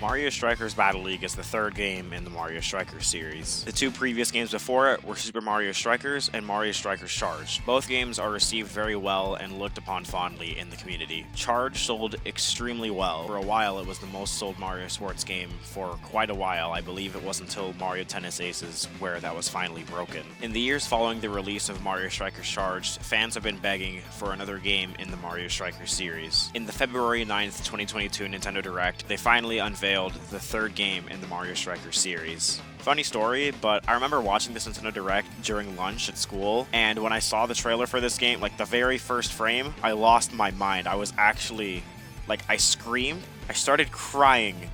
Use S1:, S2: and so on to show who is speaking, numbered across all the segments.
S1: Mario Strikers Battle League is the third game in the Mario Strikers series. The two previous games before it were Super Mario Strikers and Mario Strikers Charged. Both games are received very well and looked upon fondly in the community. Charged sold extremely well. For a while, it was the most sold Mario sports game for quite a while. I believe it was until Mario Tennis Aces where that was finally broken. In the years following the release of Mario Strikers Charged, fans have been begging for another game in the Mario Strikers series. In the February 9th, 2022 Nintendo Direct, they finally unveiled the third game in the Mario Strikers series. Funny story, but I remember watching this Nintendo Direct during lunch at school, and when I saw the trailer for this game, like the very first frame, I lost my mind. I was actually, I screamed. I started crying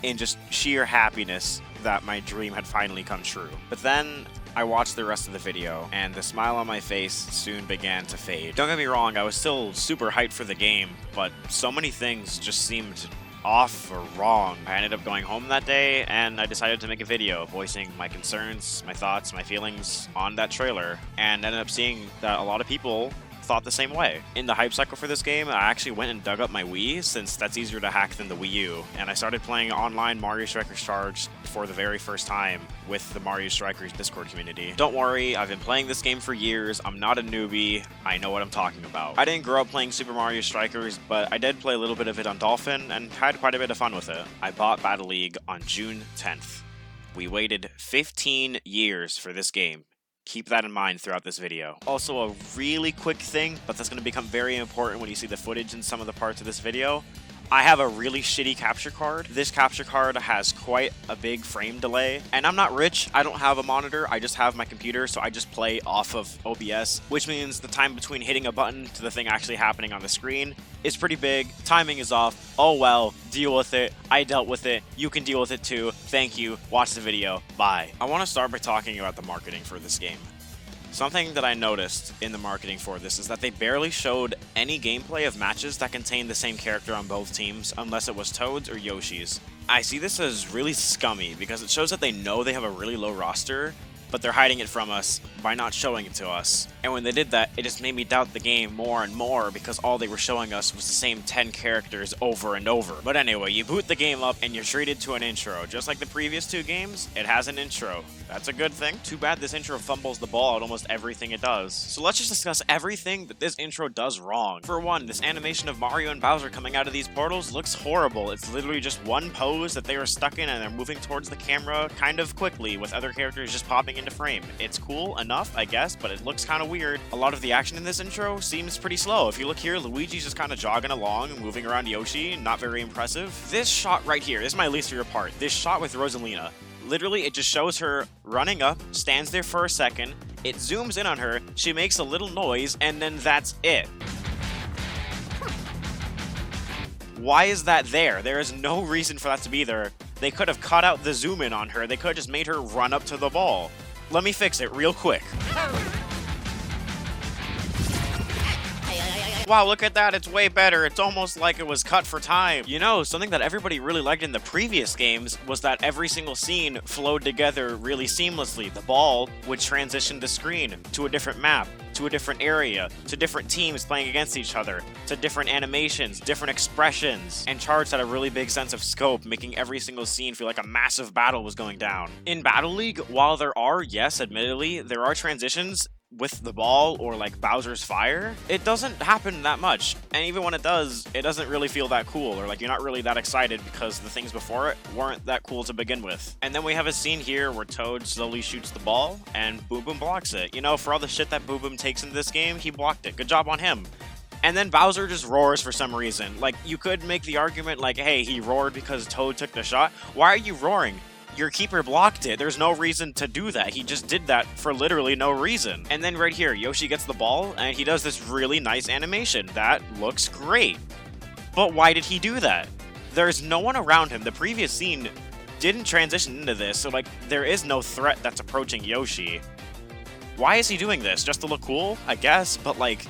S1: in just sheer happiness that my dream had finally come true. But then I watched the rest of the video, and the smile on my face soon began to fade. Don't get me wrong, I was still super hyped for the game, but so many things just seemed off or wrong. I ended up going home that day, and I decided to make a video voicing my concerns, my thoughts, my feelings on that trailer, and ended up seeing that a lot of people thought the same way. In the hype cycle for this game, I actually went and dug up my Wii, since that's easier to hack than the Wii U, and I started playing online Mario Strikers Charged for the very first time with the Mario Strikers Discord community. Don't worry, I've been playing this game for years, I'm not a newbie, I know what I'm talking about. I didn't grow up playing Super Mario Strikers, but I did play a little bit of it on Dolphin, and had quite a bit of fun with it. I bought Battle League on June 10th. We waited 15 years for this game. Keep that in mind throughout this video. Also, a really quick thing, but that's going to become very important when you see the footage in some of the parts of this video. I have a really shitty capture card. This capture card has quite a big frame delay, and I'm not rich. I don't have a monitor. I just have my computer, so I just play off of OBS, which means the time between hitting a button to the thing actually happening on the screen is pretty big. Timing is off. Oh well, deal with it. I dealt with it. You can deal with it too. Thank you. Watch the video. Bye. I want to start by talking about the marketing for this game. Something that I noticed in the marketing for this is that they barely showed any gameplay of matches that contained the same character on both teams, unless it was Toad's or Yoshi's. I see this as really scummy because it shows that they know they have a really low roster, but they're hiding it from us by not showing it to us. And when they did that, it just made me doubt the game more and more because all they were showing us was the same 10 characters over and over. But anyway, you boot the game up and you're treated to an intro. Just like the previous two games, it has an intro. That's a good thing. Too bad this intro fumbles the ball at almost everything it does. So let's just discuss everything that this intro does wrong. For one, this animation of Mario and Bowser coming out of these portals looks horrible. It's literally just one pose that they are stuck in and they're moving towards the camera kind of quickly with other characters just popping into frame. It's cool enough, I guess, but it looks kind of weird. A lot of the action in this intro seems pretty slow. If you look here, Luigi's just kind of jogging along, moving around Yoshi, not very impressive. This shot right here, this is my least favorite part. This shot with Rosalina. Literally, it just shows her running up, stands there for a second, it zooms in on her, she makes a little noise, and then that's it. Why is that there? There is no reason for that to be there. They could have cut out the zoom in on her, they could have just made her run up to the ball. Let me fix it real quick. Wow, look at that, it's way better. It's almost like it was cut for time. You know, something that everybody really liked in the previous games was that every single scene flowed together really seamlessly. The ball would transition the screen to a different map, to a different area, to different teams playing against each other, to different animations, different expressions, and Charged had a really big sense of scope, making every single scene feel like a massive battle was going down. In Battle League, while there are, yes, admittedly, there are transitions with the ball or like Bowser's fire, it doesn't happen that much. And even when it does, it doesn't really feel that cool, or like you're not really that excited because the things before it weren't that cool to begin with. And then we have a scene here where Toad slowly shoots the ball and Boom Boom blocks it. You know, for all the shit that Boom Boom takes in this game, he blocked it. Good job on him. And then Bowser just roars for some reason. Like, you could make the argument like, hey, he roared because Toad took the shot. Why are you roaring? Your keeper blocked it. There's no reason to do that. He just did that for literally no reason. And then right here, Yoshi gets the ball, and he does this really nice animation. That looks great. But why did he do that? There's no one around him. The previous scene didn't transition into this, so like, there is no threat that's approaching Yoshi. Why is he doing this? Just to look cool? I guess, but like,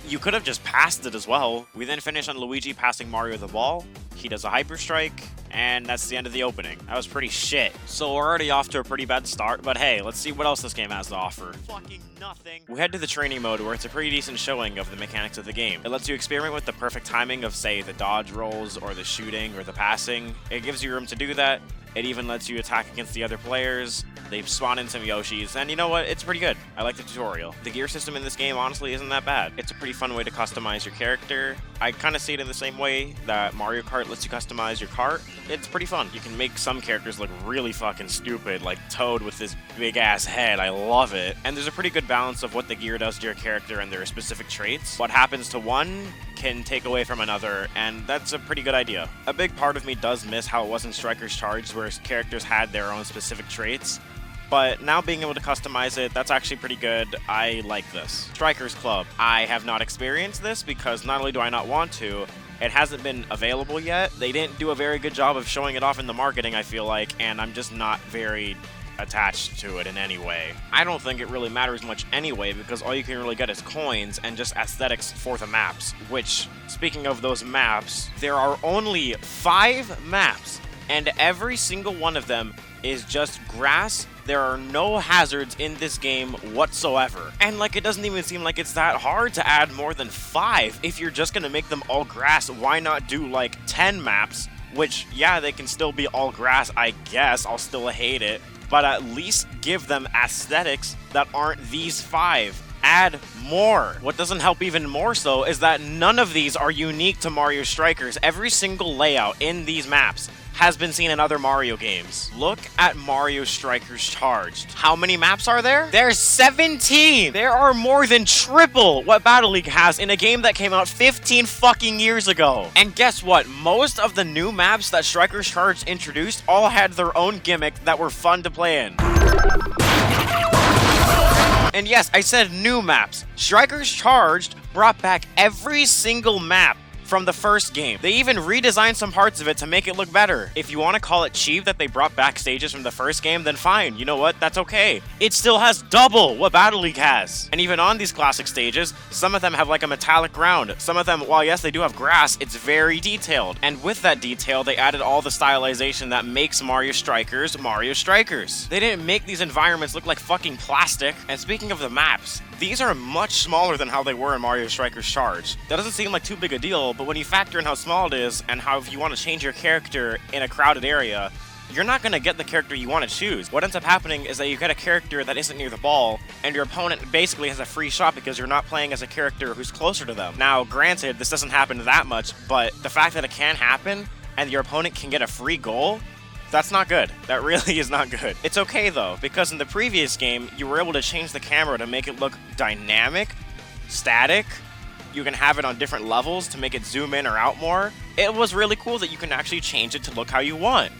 S1: you could have just passed it as well. We then finish on Luigi passing Mario the ball. He does a Hyper Strike, and that's the end of the opening. That was pretty shit. So we're already off to a pretty bad start, but hey, let's see what else this game has to offer. Fucking nothing. We head to the training mode where it's a pretty decent showing of the mechanics of the game. It lets you experiment with the perfect timing of, say, the dodge rolls or the shooting or the passing. It gives you room to do that. It even lets you attack against the other players. They spawn in some Yoshis, and you know what? It's pretty good. I like the tutorial. The gear system in this game honestly isn't that bad. It's a pretty fun way to customize your character. I kind of see it in the same way that Mario Kart lets you customize your kart. It's pretty fun. You can make some characters look really fucking stupid, like Toad with this big ass head. I love it. And there's a pretty good balance of what the gear does to your character and their specific traits. What happens to one can take away from another, and that's a pretty good idea. A big part of me does miss how it was in Strikers Charged, where characters had their own specific traits. But now being able to customize it, that's actually pretty good. I like this. Strikers Club. I have not experienced this because not only do I not want to, it hasn't been available yet. They didn't do a very good job of showing it off in the marketing, I feel like, and I'm just not very attached to it in any way. I don't think it really matters much anyway, because all you can really get is coins and just aesthetics for the maps, which, speaking of those maps, there are only 5 maps, and every single one of them is just grass. There are no hazards in this game whatsoever. And like, it doesn't even seem like it's that hard to add more than 5. If you're just gonna make them all grass, why not do like 10 maps? Which, yeah, they can still be all grass, I guess. I'll still hate it. But at least give them aesthetics that aren't these 5. Add more. What doesn't help even more so is that none of these are unique to Mario Strikers. Every single layout in these maps has been seen in other Mario games. Look at Mario Strikers Charged. How many maps are there? There's 17! There are more than triple what Battle League has in a game that came out 15 fucking years ago. And guess what? Most of the new maps that Strikers Charged introduced all had their own gimmick that were fun to play in. And yes, I said new maps. Strikers Charged brought back every single map from the first game. They even redesigned some parts of it to make it look better. If you want to call it cheap that they brought back stages from the first game, then fine. You know what? That's okay. It still has double what Battle League has. And even on these classic stages, some of them have like a metallic ground. Some of them, while yes, they do have grass, it's very detailed. And with that detail, they added all the stylization that makes Mario Strikers Mario Strikers. They didn't make these environments look like fucking plastic. And speaking of the maps, these are much smaller than how they were in Mario Strikers Charged. That doesn't seem like too big a deal, but when you factor in how small it is and how if you want to change your character in a crowded area, you're not going to get the character you want to choose. What ends up happening is that you get a character that isn't near the ball, and your opponent basically has a free shot because you're not playing as a character who's closer to them. Now, granted, this doesn't happen that much, but the fact that it can happen and your opponent can get a free goal, that's not good. That really is not good. It's okay though, because in the previous game, you were able to change the camera to make it look dynamic, static. You can have it on different levels to make it zoom in or out more. It was really cool that you can actually change it to look how you want.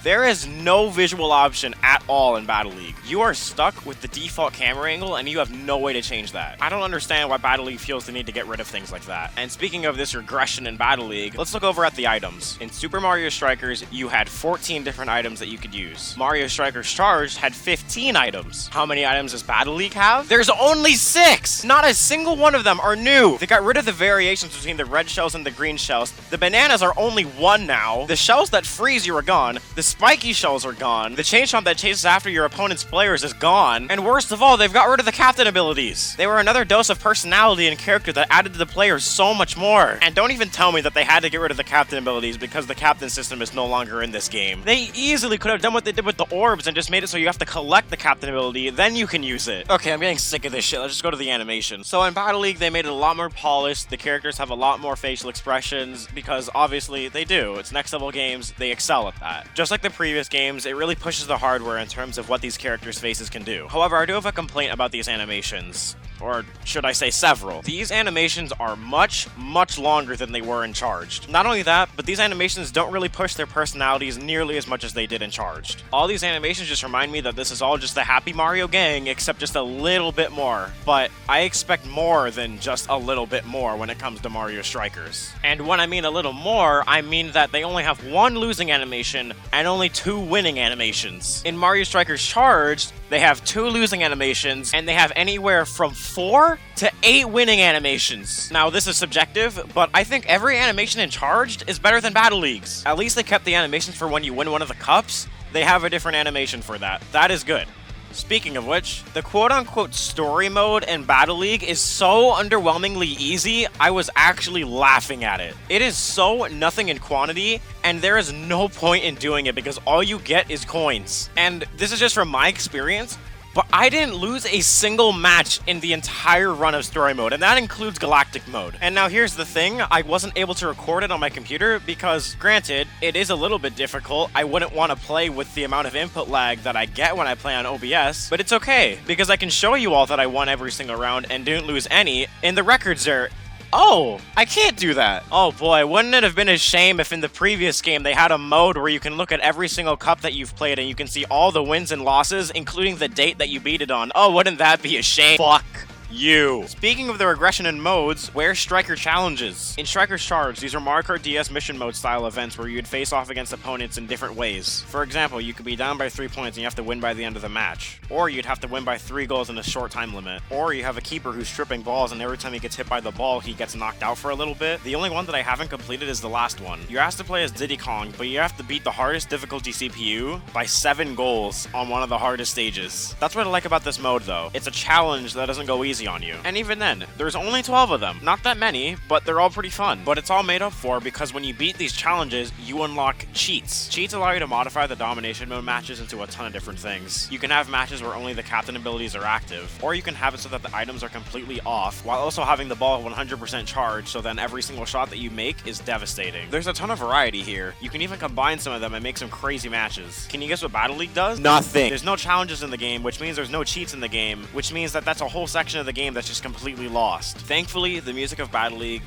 S1: There is no visual option at all in Battle League. You are stuck with the default camera angle and you have no way to change that. I don't understand why Battle League feels the need to get rid of things like that. And speaking of this regression in Battle League, let's look over at the items. In Super Mario Strikers, you had 14 different items that you could use. Mario Strikers Charged had 15 items. How many items does Battle League have? There's only 6! Not a single one of them are new. They got rid of the variations between the red shells and the green shells. The bananas are only 1 now. The shells that freeze you are gone. The spiky shells are gone. The chain chomp that chases after your opponent's players is gone. And worst of all, they've got rid of the captain abilities. They were another dose of personality and character that added to the players so much more. And don't even tell me that they had to get rid of the captain abilities because the captain system is no longer in this game. They easily could have done what they did with the orbs and just made it so you have to collect the captain ability, then you can use it. Okay, I'm getting sick of this shit. Let's just go to the animation. So in Battle League, they made it a lot more polished. The characters have a lot more facial expressions because obviously they do. It's next level games. They excel at that. Just like the previous games, it really pushes the hardware in terms of what these characters' faces can do. However, I do have a complaint about these animations. Or should I say several. These animations are much, much longer than they were in Charged. Not only that, but these animations don't really push their personalities nearly as much as they did in Charged. All these animations just remind me that this is all just the Happy Mario gang, except just a little bit more. But I expect more than just a little bit more when it comes to Mario Strikers. And when I mean a little more, I mean that they only have 1 losing animation and only 2 winning animations. In Mario Strikers Charged, they have 2 losing animations, and they have anywhere from 4 to 8 winning animations. Now, this is subjective, but I think every animation in Charged is better than Battle League's. At least they kept the animations for when you win one of the cups. They have a different animation for that. That is good. Speaking of which, the quote-unquote story mode in Battle League is so underwhelmingly easy, I was actually laughing at it. It is so nothing in quantity, and there is no point in doing it because all you get is coins. And this is just from my experience, but I didn't lose a single match in the entire run of story mode, and that includes galactic mode. And now here's the thing, I wasn't able to record it on my computer because, granted, it is a little bit difficult. I wouldn't want to play with the amount of input lag that I get when I play on OBS, but it's okay, because I can show you all that I won every single round and didn't lose any, and the records are... Oh, I can't do that. Oh boy, wouldn't it have been a shame if in the previous game they had a mode where you can look at every single cup that you've played and you can see all the wins and losses, including the date that you beat it on. Oh, wouldn't that be a shame? Fuck you. Speaking of the regression in modes, where's Striker Challenges? In Striker's Charge, these are Mario Kart DS mission mode style events where you'd face off against opponents in different ways. For example, you could be down by 3 points and you have to win by the end of the match. Or you'd have to win by 3 goals in a short time limit. Or you have a keeper who's stripping balls and every time he gets hit by the ball, he gets knocked out for a little bit. The only one that I haven't completed is the last one. You're asked to play as Diddy Kong, but you have to beat the hardest difficulty CPU by 7 goals on one of the hardest stages. That's what I like about this mode though. It's a challenge that doesn't go easy on you. And even then, there's only 12 of them. Not that many, but they're all pretty fun. But it's all made up for because when you beat these challenges, you unlock cheats. Cheats allow you to modify the domination mode matches into a ton of different things. You can have matches where only the captain abilities are active, or you can have it so that the items are completely off, while also having the ball 100% charged, so then every single shot that you make is devastating. There's a ton of variety here. You can even combine some of them and make some crazy matches. Can you guess what Battle League does? Nothing. There's no challenges in the game, which means there's no cheats in the game, which means that that's a whole section of the game that's just completely lost. Thankfully, the music of Battle League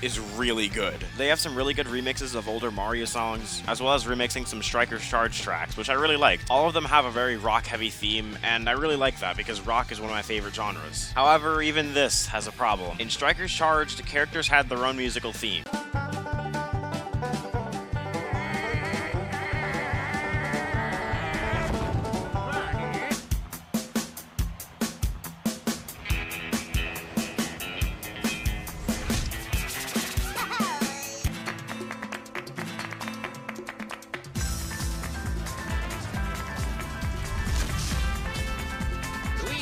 S1: is really good. They have some really good remixes of older Mario songs, as well as remixing some Striker's Charge tracks, which I really liked. All of them have a very rock-heavy theme, and I really like that because rock is one of my favorite genres. However, even this has a problem. In Striker's Charge, the characters had their own musical theme.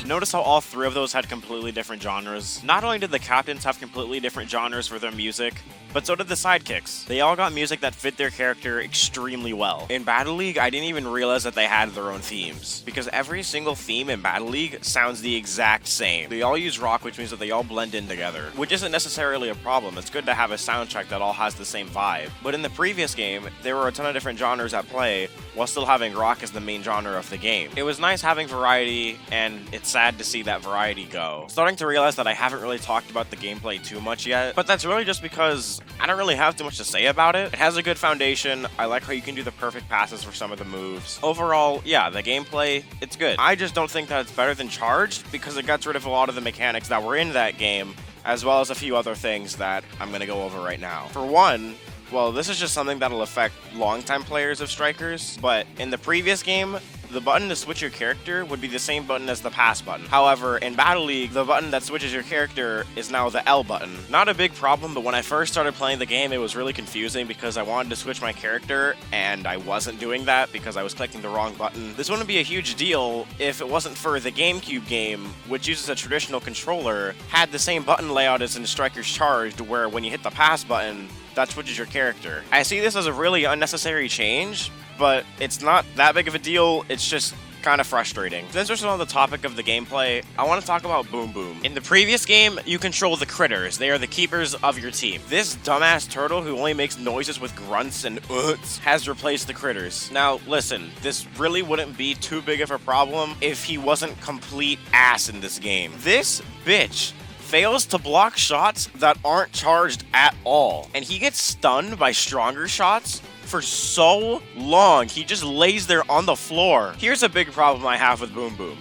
S1: Notice how all 3 of those had completely different genres. Not only did the captains have completely different genres for their music, but so did the sidekicks. They all got music that fit their character extremely well. In Battle League, I didn't even realize that they had their own themes, because every single theme in Battle League sounds the exact same. They all use rock, which means that they all blend in together, which isn't necessarily a problem. It's good to have a soundtrack that all has the same vibe. But in the previous game, there were a ton of different genres at play, while still having rock as the main genre of the game. It was nice having variety, and it's sad to see that variety go. Starting to realize that I haven't really talked about the gameplay too much yet, but that's really just because I don't really have too much to say about it. It has a good foundation. I like how you can do the perfect passes for some of the moves. Overall, yeah, the gameplay, it's good. I just don't think that it's better than Charged because it gets rid of a lot of the mechanics that were in that game, as well as a few other things that I'm going to go over right now. For one, well, this is just something that'll affect longtime players of Strikers, but in the previous game, the button to switch your character would be the same button as the pass button. However, in Battle League, the button that switches your character is now the L button. Not a big problem, but when I first started playing the game, it was really confusing because I wanted to switch my character, and I wasn't doing that because I was clicking the wrong button. This wouldn't be a huge deal if it wasn't for the GameCube game, which uses a traditional controller, had the same button layout as in Striker's Charged, where when you hit the pass button, that switches your character. I see this as a really unnecessary change, but it's not that big of a deal, it's just kind of frustrating. Since we're still on the topic of the gameplay, I want to talk about Boom Boom. In the previous game, you control the critters. They are the keepers of your team. This dumbass turtle who only makes noises with grunts and has replaced the critters. Now, listen, this really wouldn't be too big of a problem if he wasn't complete ass in this game. This bitch fails to block shots that aren't charged at all, and he gets stunned by stronger shots for so long. He just lays there on the floor. Here's a big problem I have with Boom Boom.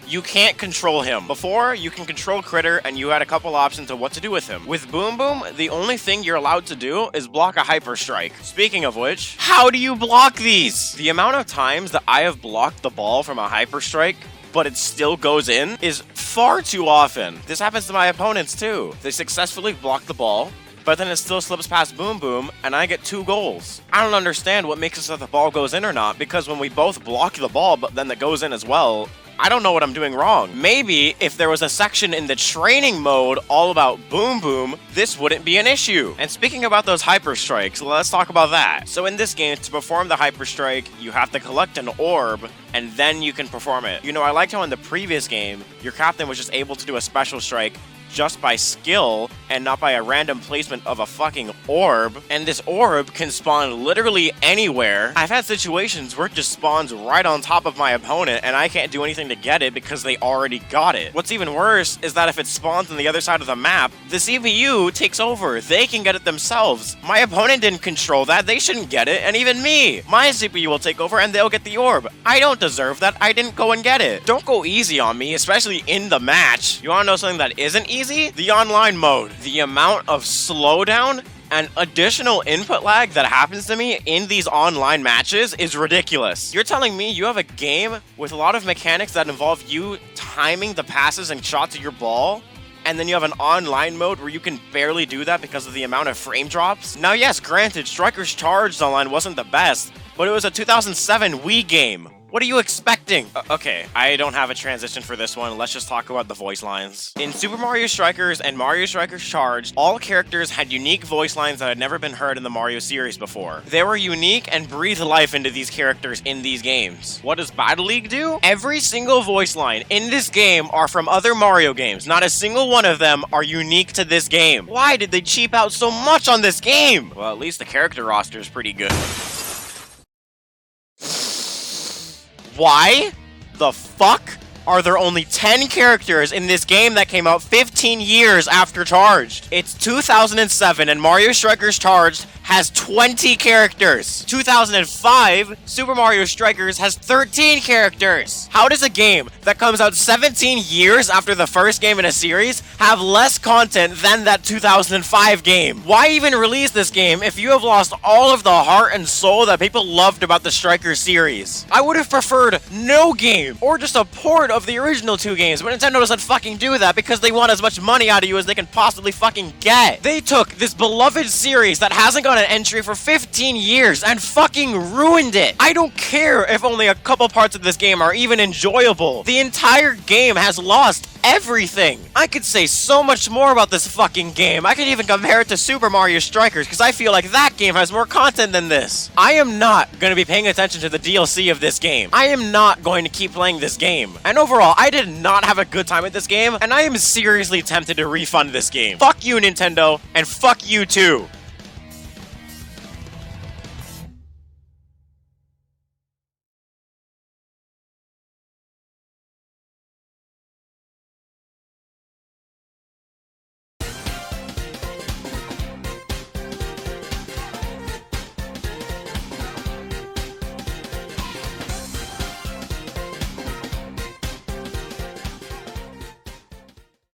S1: You can't control him. Before, you can control Critter and you had a couple options of what to do with him. With Boom Boom, the only thing you're allowed to do is block a Hyper Strike. Speaking of which, how do you block these? The amount of times that I have blocked the ball from a Hyper Strike
S2: but it still goes in is far too often. This happens to my opponents too. They successfully block the ball, but then it still slips past Boom Boom, and I get 2 goals. I don't understand what makes it so that the ball goes in or not, because when we both block the ball, but then it goes in as well, I don't know what I'm doing wrong. Maybe if there was a section in the training mode all about Boom Boom, this wouldn't be an issue. And speaking about those Hyper Strikes, let's talk about that. So in this game, to perform the Hyper Strike, you have to collect an orb, and then you can perform it. You know, I liked how in the previous game, your captain was just able to do a special strike just by skill and not by a random placement of a fucking orb. And this orb can spawn literally anywhere. I've had situations where it just spawns right on top of my opponent and I can't do anything to get it because they already got it. What's even worse is that if it spawns on the other side of the map, the CPU takes over. They can get it themselves. My opponent didn't control that. They shouldn't get it. And even me. My CPU will take over and they'll get the orb. I don't deserve that. I didn't go and get it. Don't go easy on me, especially in the match. You wanna know something that isn't easy? The online mode. The amount of slowdown and additional input lag that happens to me in these online matches is ridiculous. You're telling me you have a game with a lot of mechanics that involve you timing the passes and shots of your ball, and then you have an online mode where you can barely do that because of the amount of frame drops? Now yes, granted, Strikers Charged Online wasn't the best, but it was a 2007 Wii game. What are you expecting? Okay, I don't have a transition for this one. Let's just talk about the voice lines. In Super Mario Strikers and Mario Strikers Charged, all characters had unique voice lines that had never been heard in the Mario series before. They were unique and breathed life into these characters in these games. What does Battle League do? Every single voice line in this game are from other Mario games. Not a single one of them are unique to this game. Why did they cheap out so much on this game? Well, at least the character roster is pretty good. Why the fuck are there only 10 characters in this game that came out 15 years after Charged? It's 2007 and Mario Strikers Charged has 20 characters. 2005, Super Mario Strikers has 13 characters. How does a game that comes out 17 years after the first game in a series have less content than that 2005 game? Why even release this game if you have lost all of the heart and soul that people loved about the Strikers series? I would have preferred no game or just a port of the original 2 games, but Nintendo doesn't fucking do that because they want as much money out of you as they can possibly fucking get. They took this beloved series that hasn't got an entry for 15 years and fucking ruined it. I don't care if only a couple parts of this game are even enjoyable. The entire game has lost everything. I could say so much more about this fucking game. I could even compare it to Super Mario Strikers because I feel like that game has more content than this. I am not going to be paying attention to the DLC of this game. I am not going to keep playing this game. And overall, I did not have a good time at this game, and I am seriously tempted to refund this game. Fuck you, Nintendo, and fuck you too.